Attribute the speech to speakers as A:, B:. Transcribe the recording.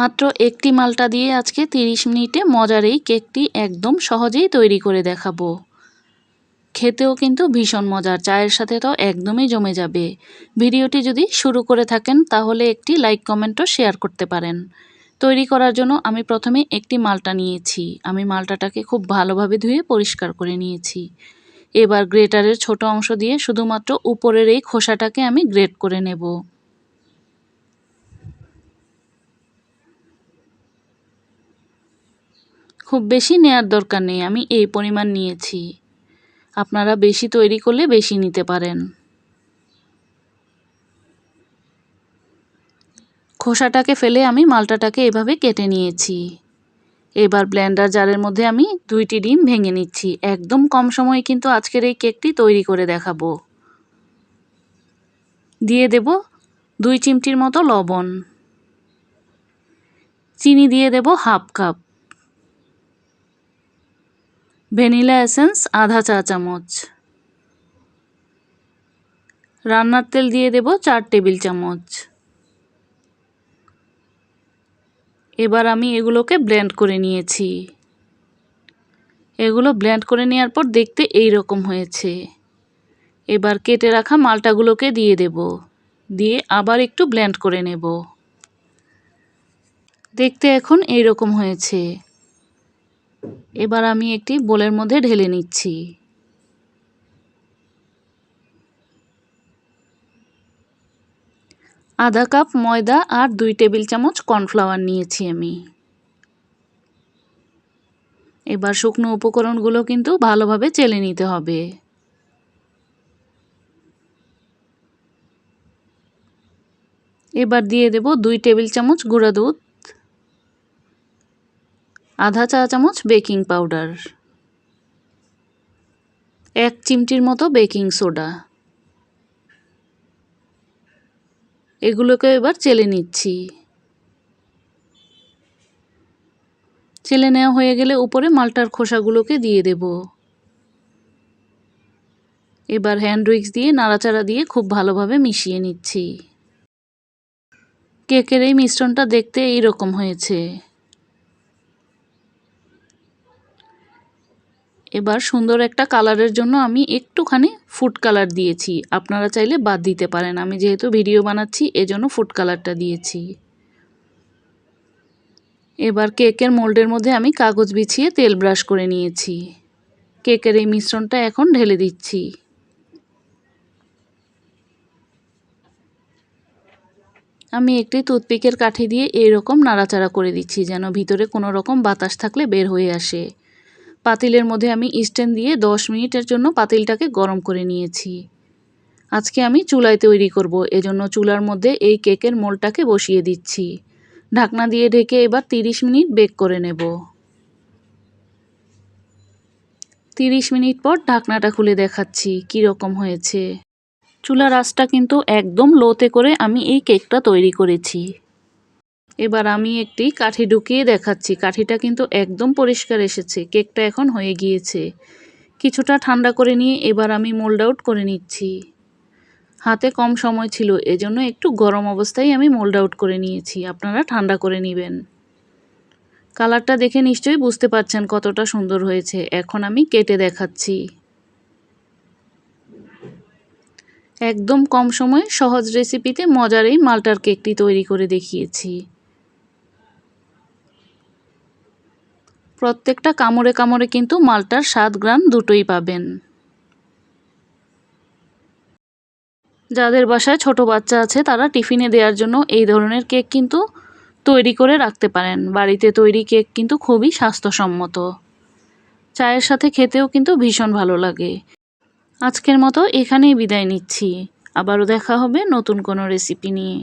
A: মাত্র একটি মালটা দিয়ে আজকে 30 মিনিটে মজার এই কেকটি একদম সহজেই তৈরি করে দেখাবো। খেতেও কিন্তু ভীষণ মজার, চায়ের সাথে তো একদমই জমে যাবে। ভিডিওটি যদি শুরু করে থাকেন তাহলে একটি লাইক কমেন্ট ও শেয়ার করতে পারেন। তৈরি করার জন্য আমি প্রথমে একটি মালটা নিয়েছি। আমি মালটাটাকে খুব ভালোভাবে ধুয়ে পরিষ্কার করে নিয়েছি। এবার গ্রেটারের ছোট অংশ দিয়ে শুধুমাত্র উপরের এই খোসাটাকে আমি গ্রেট করে নেব। খুব বেশি নেয়ার দরকার নেই, আমি এই পরিমাণ নিয়েছি। আপনারা বেশি তৈরি করলে বেশি নিতে পারেন। খোসাটাকে ফেলে আমি মালটাটাকে এভাবে কেটে নিয়েছি। এবার ব্লেন্ডার জারের মধ্যে আমি 2টি ডিম ভেঙে নিচ্ছি। একদম কম সময়ে কিন্তু আজকের এই কেকটি তৈরি করে দেখাবো। দিয়ে দেব 2 চিমটির মতো লবণ। চিনি দিয়ে দেব হাফ কাপ। ভ্যানিলা এসেন্স আধা চা চামচ। রান্নার তেল দিয়ে দেব 4 টেবিল চামচ। এবার আমি এগুলোকে ব্লেন্ড করে নিয়েছি। এগুলো ব্লেন্ড করে নেওয়ার পর দেখতে এই রকম হয়েছে। এবার কেটে রাখা মালটাগুলোকে দিয়ে দেব। দিয়ে আবার একটু ব্লেন্ড করে নেব। দেখতে এখন এই রকম হয়েছে। এবার আমি একটি বোলের মধ্যে ঢেলে নিচ্ছি। আধা কাপ ময়দা আর 2 টেবিল চামচ কর্নফ্লাওয়ার নিয়েছি আমি। এবার শুকনো উপকরণগুলো কিন্তু ভালোভাবে চেলে নিতে হবে। এবার দিয়ে দেব 2 টেবিল চামচ গুঁড়া দুধ, আধা চা চামচ বেকিং পাউডার, 1 চিমটির মতো বেকিং সোডা। এগুলোকে এবার চেলে নিচ্ছি। চেলে নেওয়া হয়ে গেলে উপরে মালটার খোসাগুলোকে দিয়ে দেব। এবার হ্যান্ড উইক্স দিয়ে নাড়াচাড়া দিয়ে খুব ভালোভাবে মিশিয়ে নিচ্ছি। কেকের এই মিশ্রণটা দেখতে এই রকম হয়েছে। এবার সুন্দর একটা কালারের জন্য আমি একটুখানি ফুড কালার দিয়েছি। আপনারা চাইলে বাদ দিতে পারেন। আমি যেহেতু ভিডিও বানাচ্ছি এজন্য ফুড কালারটা দিয়েছি। এবার কেকের মোল্ডের মধ্যে আমি কাগজ বিছিয়ে তেল ব্রাশ করে নিয়েছি। কেকের এই মিশ্রণটা এখন ঢেলে দিচ্ছি। আমি একটি টুথপিকের কাঠি দিয়ে এইরকম নাড়াচাড়া করে দিচ্ছি যেন ভিতরে কোনো রকম বাতাস থাকলে বের হয়ে আসে। পাতিলের মধ্যে আমি স্ট্যান্ড দিয়ে 10 মিনিটের জন্য পাতিলটাকে গরম করে নিয়েছি। আজকে আমি চুলায় তৈরি করব, এজন্য চুলার মধ্যে এই কেকের মোল্ডটাকে বসিয়ে দিচ্ছি। ঢাকনা দিয়ে ঢেকে এবার 30 মিনিট বেক করে নেব। 30 মিনিট পর ঢাকনাটা খুলে দেখাচ্ছি কী রকম হয়েছে। চুলার আঁচটা কিন্তু একদম লোতে করে আমি এই কেকটা তৈরি করেছি। এবার আমি একটি কাঠি ঢুকিয়ে দেখাচ্ছি। কাঠিটা কিন্তু একদম পরিষ্কার এসেছে। কেকটা এখন হয়ে গিয়েছে। কিছুটা ঠান্ডা করে নিয়ে এবার আমি মোল্ড আউট করে নিচ্ছি। হাতে কম সময় ছিল এজন্য একটু গরম অবস্থায় আমি মোল্ড আউট করে নিয়েছি। আপনারা ঠান্ডা করে নেবেন। কালারটা দেখে নিশ্চয়ই বুঝতে পারছেন কতটা সুন্দর হয়েছে। এখন আমি কেটে দেখাচ্ছি। একদম কম সময়ে সহজ রেসিপিতে মজার এই মাল্টার কেকটি তৈরি করে দেখিয়েছি। প্রত্যেকটা কামড়ে কামড়ে কিন্তু মাল্টার স্বাদ গ্রান দুটোই পাবেন। যাদের বাসায় ছোট বাচ্চা আছে তারা টিফিনে দেওয়ার জন্য এই ধরনের কেক কিন্তু তৈরি করে রাখতে পারেন। বাড়িতে তৈরি কেক কিন্তু খুবই স্বাস্থ্যসম্মত। চায়ের সাথে খেতেও কিন্তু ভীষণ ভালো লাগে। আজকের মতো এখানেই বিদায় নিচ্ছি। আবারও দেখা হবে নতুন কোনো রেসিপি নিয়ে।